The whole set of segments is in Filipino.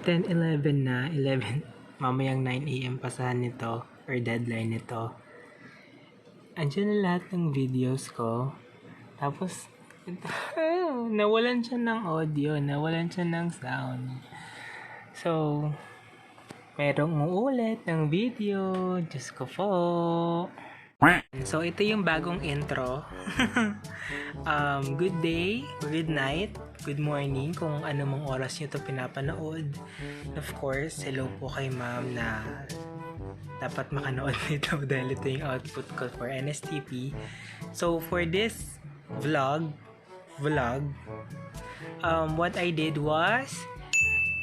10:11 na, 11, mamayang 9 AM pasahan nito or deadline nito. Andiyan na lahat ng videos ko. Tapos, nawalan siya ng audio, nawalan siya ng sound. So, merong uulit ng video. Diyos ko po. So, ito yung bagong intro. Good day, good night, good morning kung anumang oras nyo to pinapanood. Of course, hello po kay ma'am na dapat makanood nito dahil ito yung output ko for NSTP. So, for this vlog, what I did was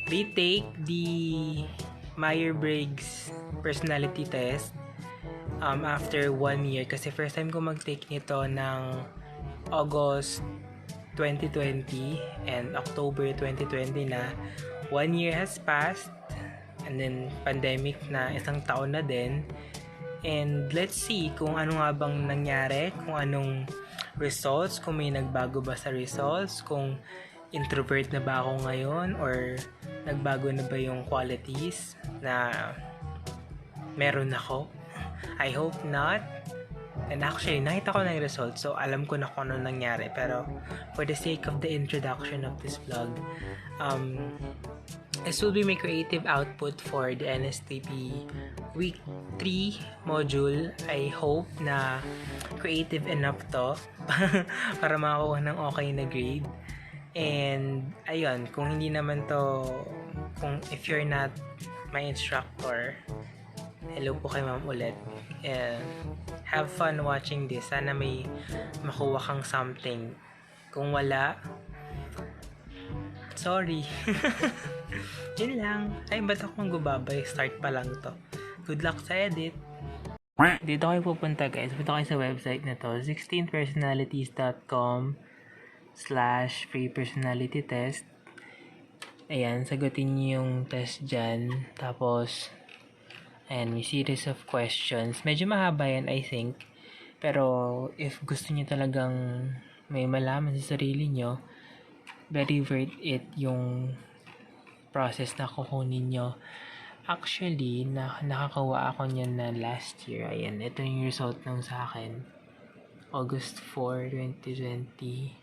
retake the Myers-Briggs personality test after 1 year kasi first time ko mag-take nito ng August 2020 and October 2020 na. 1 year has passed and then pandemic na, isang taon na din, and let's see kung ano nga bang nangyari, kung anong results, kung may nagbago ba sa results, kung introvert na ba ako ngayon or nagbago na ba yung qualities na meron ako. I hope not. And actually, nakita ko na yung results, so alam ko na kung ano nangyari. Pero for the sake of the introduction of this vlog, this will be my creative output for the NSTP week 3 module. I hope na creative enough to para makakuha ng okay na grade. And ayun, kung hindi naman to, if you're not my instructor, hello po kay ma'am ulit. Have fun watching this. Sana may makuha kang something. Kung wala, sorry. Yun lang. Ay, ba't akong gubabay? Start pa lang to. Good luck sa edit. Dito kayo pupunta guys. Punta kayo sa website na to. 16personalities.com/free personality test. Ayan, sagutin niyo yung test dyan. Tapos, ayan, may series of questions. Medyo mahaba yan, I think. Pero, if gusto niyo talagang may malaman sa sarili niyo, very worth it yung process na kukunin nyo. Actually, nakakawa ako niyan na last year. Ayan, ito yung result ng sa akin. August 4, 2020.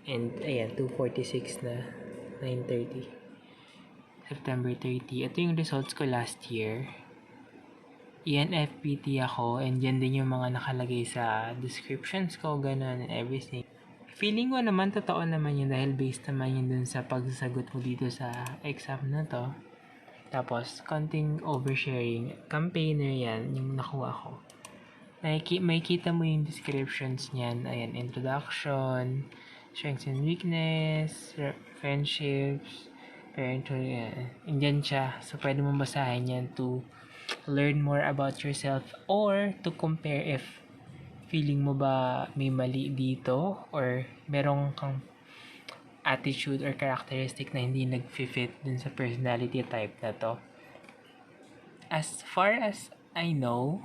And, ayan, 2:46 na. 9:30. September 30. Ito yung results ko last year. ENFPT ako, and yan din yung mga nakalagay sa descriptions ko, ganun, and everything. Feeling ko naman, totoo naman yun dahil based naman yun dun sa pagsasagot mo dito sa exam na to. Tapos, konting oversharing. Campaigner yan, yung nakuha ko. May kita mo yung descriptions niyan. Ayan, introduction, strengths and weakness, friendships, parenthood, yan. Indian siya. So, pwede mong basahin yan to learn more about yourself or to compare if feeling mo ba may mali dito or merong kang attitude or characteristic na hindi nag-fit dun sa personality type na to. As far as I know,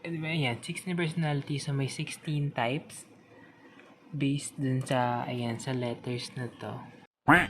ayan, 16 personalities, so may 16 types based dun sa, ayan, sa letters na to. Mm.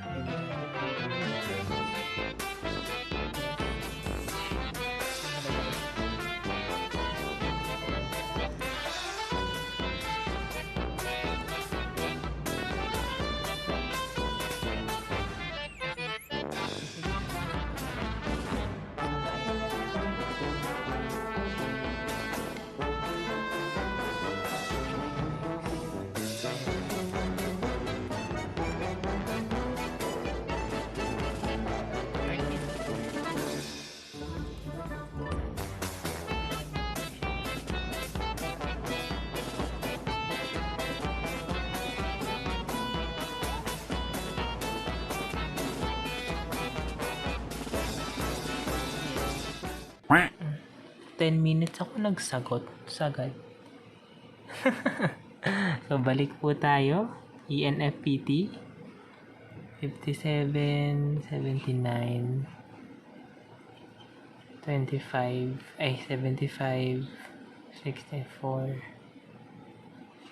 10 minutes ako nagsagot. Sagad. So, balik po tayo. ENFPT. 57, 79, 25, 75, 64.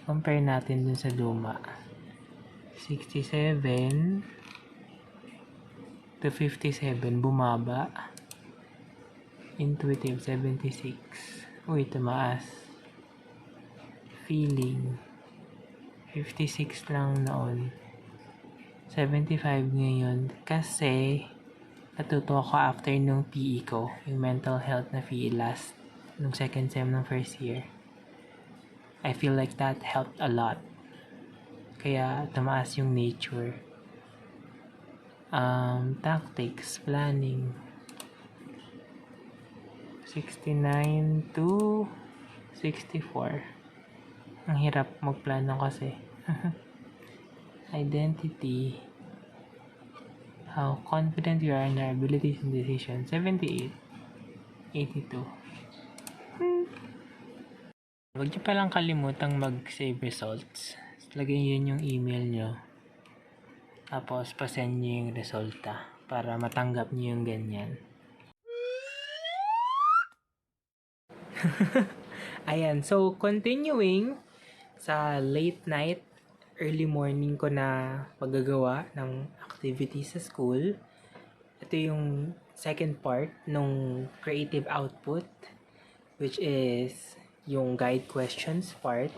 Compare natin dun sa luma. 67, to 57, bumaba. Intuitive, 76. Uy, tumaas. Feeling, 56 lang noon. 75 ngayon. Kasi, natuto ako after nung PE ko. Yung mental health na PE last. Nung second sem ng first year. I feel like that helped a lot. Kaya, tumaas yung nature. Tactics, planning. 69 to 64. Ang hirap magplano kasi. Identity. How confident you are in your abilities and decisions. 78. 82. Huwag niyo palang kalimutang mag-save results. Lagay yun yung email nyo. Tapos, pasend nyo yung resulta para matanggap nyo yung ganyan. Ayan, so continuing sa late night, early morning ko na paggagawa ng activity sa school. Ito yung second part nung creative output, which is yung guide questions part.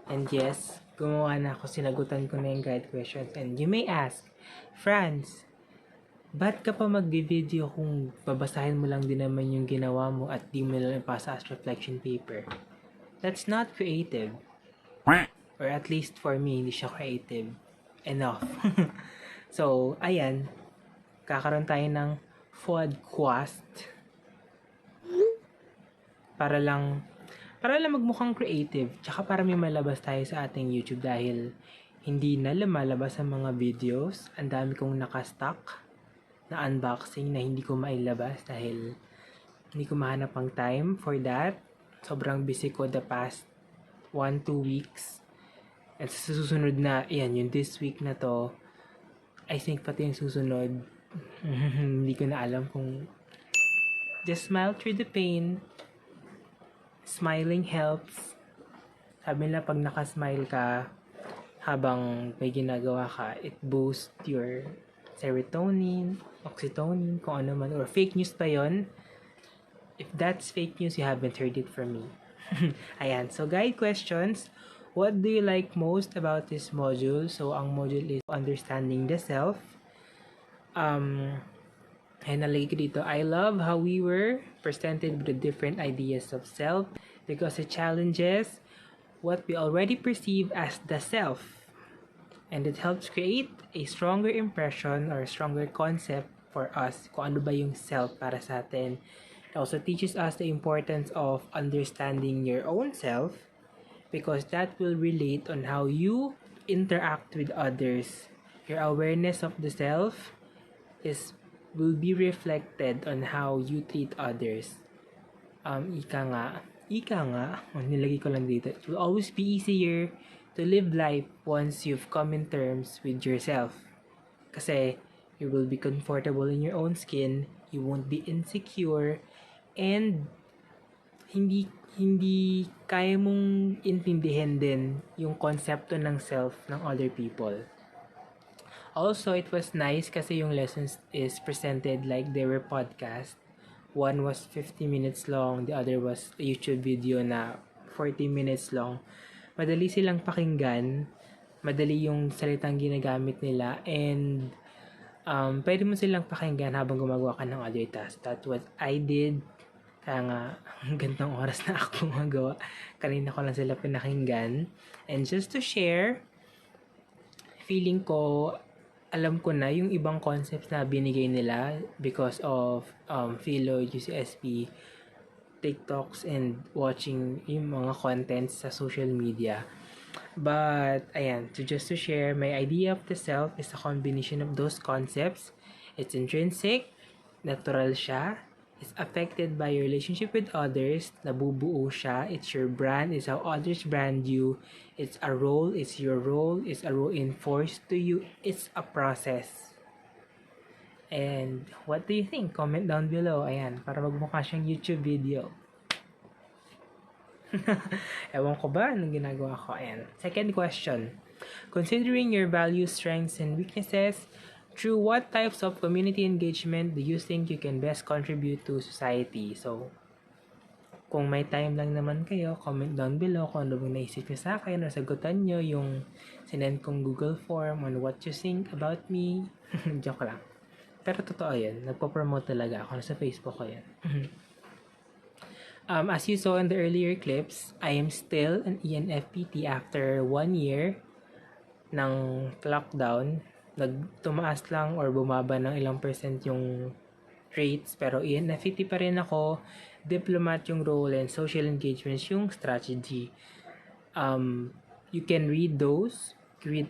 And yes, gumawa na ako, sinagutan ko na yung guide questions. And you may ask, Franz, ba't ka pa mag-video kung babasahin mo lang din naman yung ginawa mo at di mo lang ipasa as reflection paper? That's not creative. Or at least for me, hindi siya creative enough. So, ayan. Kakaroon tayo ng podcast para lang magmukhang creative, tsaka para may malabas tayo sa ating YouTube dahil hindi na lumalabas ang mga videos. Ang dami kong nakastock na unboxing na hindi ko mailabas dahil hindi ko mahanap ang time for that. Sobrang busy ko the past 1-2 weeks. At sa susunod na, yung this week na to, I think pati yung susunod, hindi ko na alam kung just smile through the pain. Smiling helps. Sabi nila pag nakasmile ka habang may ginagawa ka, it boosts your serotonin, oxytocin, kung ano man, or fake news pa yon. If that's fake news, you haven't heard it from me. Ayan, so guide questions. What do you like most about this module? So, ang module is understanding the self. Ay, nalagay ko dito, I love how we were presented with the different ideas of self because it challenges what we already perceive as the self. And it helps create a stronger impression or a stronger concept for us kung ano ba yung self para sa atin. It also teaches us the importance of understanding your own self because that will relate on how you interact with others. Your awareness of the self will be reflected on how you treat others. Ika nga, nilagay ko lang dito. It will always be easier to live life once you've come in terms with yourself. Kasi you will be comfortable in your own skin, you won't be insecure, and hindi kaya mong intindihin din yung konsepto ng self ng other people. Also, it was nice kasi yung lessons is presented like they were podcast. One was 50 minutes long, the other was a YouTube video na 40 minutes long. Madali silang pakinggan, madali yung salitang ginagamit nila, and pwede mo silang pakinggan habang gumagawa ka ng other tasks. That's what I did. Kaya nga, gantong oras na ako gumagawa. Kanina ko lang sila pinakinggan. And just to share, feeling ko, alam ko na yung ibang concepts na binigay nila because of Philo, UCSP, TikToks, and watching yung mga contents sa social media. But, ayan, just to share, my idea of the self is a combination of those concepts. It's intrinsic, natural siya, it's affected by your relationship with others, nabubuo siya, it's your brand, it's how others brand you, it's a role, it's your role, it's a role enforced to you, it's a process. And what do you think? Comment down below. Ayan, para magmukha siyang YouTube video. Ewan ko ba anong ginagawa ko. Ayan. Second question. Considering your values, strengths, and weaknesses, Through what types of community engagement do you think you can best contribute to society? So, kung may time lang naman kayo, comment down below kung ano bang naisip nyo sa akin or sagutan nyo yung sinend kong Google form on what you think about me. Joke lang. Pero totoo yun. Nagpo-promote talaga ako sa Facebook ko yan. As you saw in the earlier clips, I am still an ENFPT after 1 year ng lockdown. Tumaas lang or bumaba ng ilang percent yung rates, pero ENFP pa rin ako. Diplomat yung role and social engagements yung strategy. You can read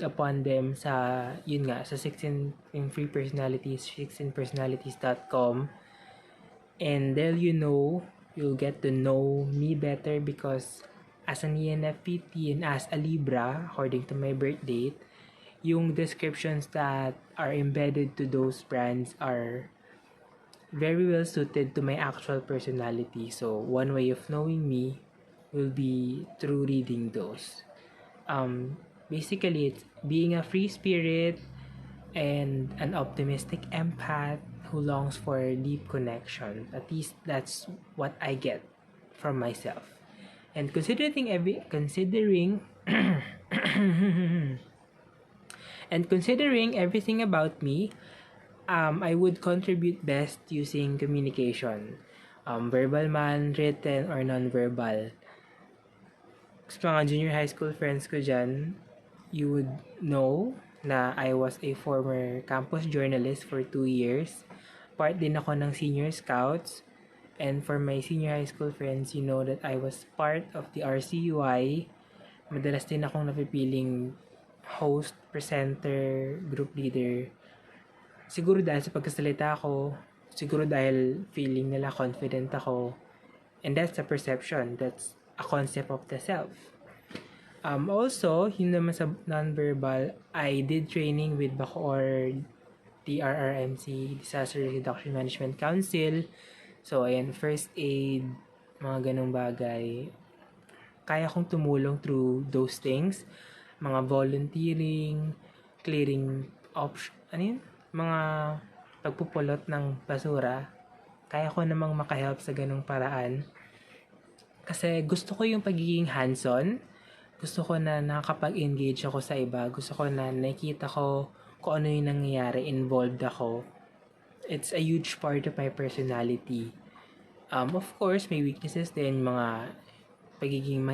upon them sa, yun nga, sa 16 in free personalities, 16personalities.com, and there you'll get to know me better because as an ENFP and as a Libra, according to my birth date, yung descriptions that are embedded to those brands are very well suited to my actual personality. So, one way of knowing me will be through reading those. Basically, it's being a free spirit and an optimistic empath who longs for deep connection. At least that's what I get from myself. And considering and considering everything about me, I would contribute best using communication. Verbal man, written, or non-verbal. Sa mga junior high school friends ko dyan, you would know na I was a former campus journalist for 2 years. Part din ako ng senior scouts. And for my senior high school friends, you know that I was part of the RCUI. Madalas din akong napipiling host, presenter, group leader. Siguro dahil sa pagkasalita ko, siguro dahil feeling nila confident ako. And that's a perception. That's a concept of the self. Also, yun naman sa non-verbal, I did training with Bacoor DRRMC, Disaster Reduction Management Council. So, ayan, first aid, mga ganong bagay. Kaya kong tumulong through those things. Mga volunteering, clearing mga pagpupulot ng basura. Kaya ko namang makahelp sa ganong paraan. Kasi gusto ko yung pagiging hands-on. Gusto ko na nakakapag-engage ako sa iba. Gusto ko na nakikita ko kung ano yung nangyayari, involved ako. It's a huge part of my personality. Of course, may weaknesses din, mga pagiging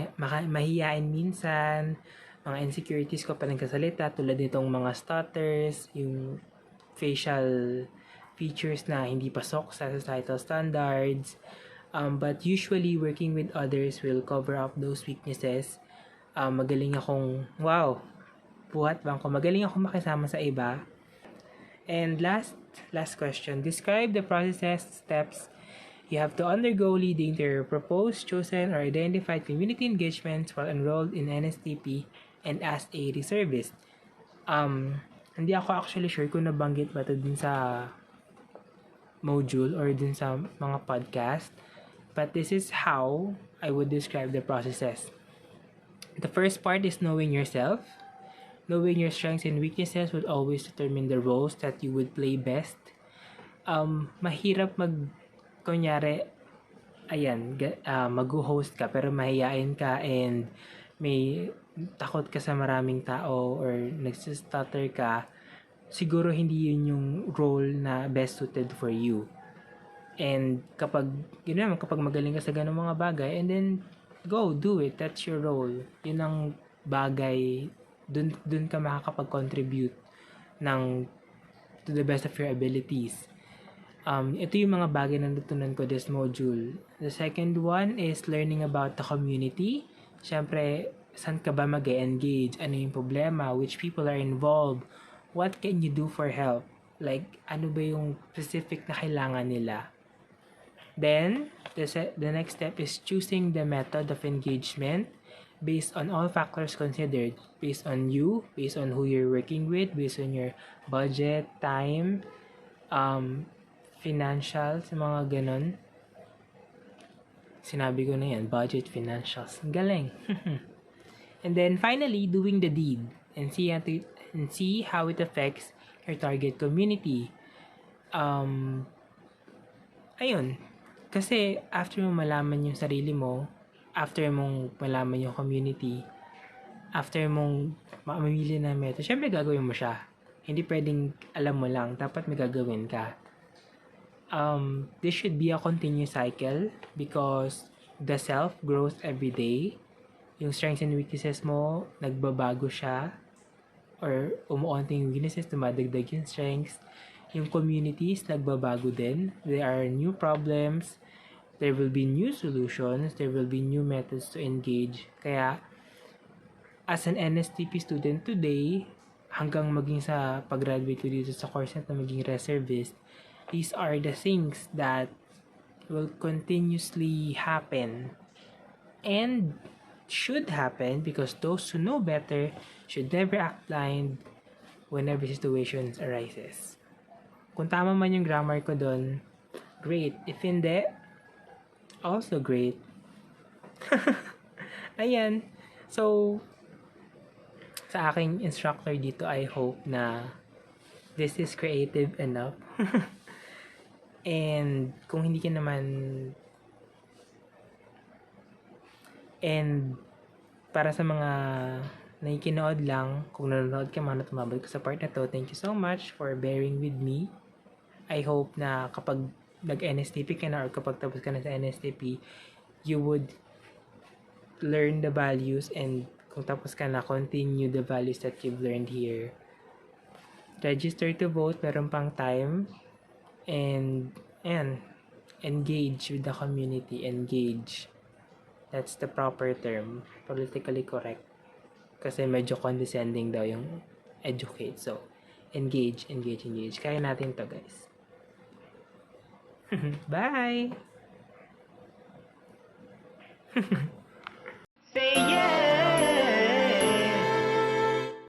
mahihain minsan, mga insecurities ko pa nagkasalita, tulad nitong mga stutters, yung facial features na hindi pasok sa societal standards. But usually, working with others will cover up those weaknesses. Magaling akong, buhat bang ko, magaling akong makisama sa iba. And last question, describe the processes, steps you have to undergo leading to your proposed, chosen, or identified community engagements while enrolled in NSTP and as a reservist. Hindi ako actually sure kung nabanggit ba ito dun sa module or dun sa mga podcast, but this is how I would describe the processes. The first part is knowing yourself. Knowing your strengths and weaknesses would always determine the roles that you would play best. Mahirap mag-host ka pero mahihain ka and may takot ka sa maraming tao or nagsistutter ka, siguro hindi yun yung role na best suited for you. And kapag magaling ka sa ganung mga bagay, and then go, do it. That's your role. Yun ang bagay, dun ka makakapag-contribute to the best of your abilities. Ito yung mga bagay na natutunan ko this module. The second one is learning about the community. Siyempre, saan ka ba mag-engage? Ano yung problema? Which people are involved? What can you do for help? Like, ano ba yung specific na kailangan nila? Then, the next step is choosing the method of engagement based on all factors considered. Based on you, based on who you're working with, based on your budget, time, financials, mga ganon. Sinabi ko na yan, budget, financials. Galing. And then finally, doing the deed and see how it affects your target community. Ayun, kasi after mo malaman yung sarili mo, after mong malaman yung community, after mong mamili na method, syempre gagawin mo siya. Hindi pwedeng alam mo lang, dapat may gagawin ka. This should be a continuous cycle because the self grows every day. Yung strengths and weaknesses mo, nagbabago siya. Or umuunti yung weaknesses, tumadagdag yung strengths. Yung communities, nagbabago din. There are new problems. There will be new solutions. There will be new methods to engage. Kaya, as an NSTP student today, hanggang maging sa pag-graduate ko dito sa course na maging reservist, these are the things that will continuously happen and should happen because those who know better should never act blind whenever situations arises. Kung tama man yung grammar ko doon, great. If hindi, also great. Ayan. So, sa aking instructor dito, I hope na this is creative enough. And kung hindi ka naman and para sa mga nakikinood lang, kung nanonood ka man at tumabal ko sa part na to, thank you so much for bearing with me. I hope na kapag nag-NSTP ka na or kapag tapos ka na sa NSTP, you would learn the values and kung tapos ka na, continue the values that you've learned here. Register to vote, meron pang time. And engage with the community. Engage. That's the proper term. Politically correct. Kasi medyo condescending daw yung educate. So, engage. Kaya natin to, guys. Bye!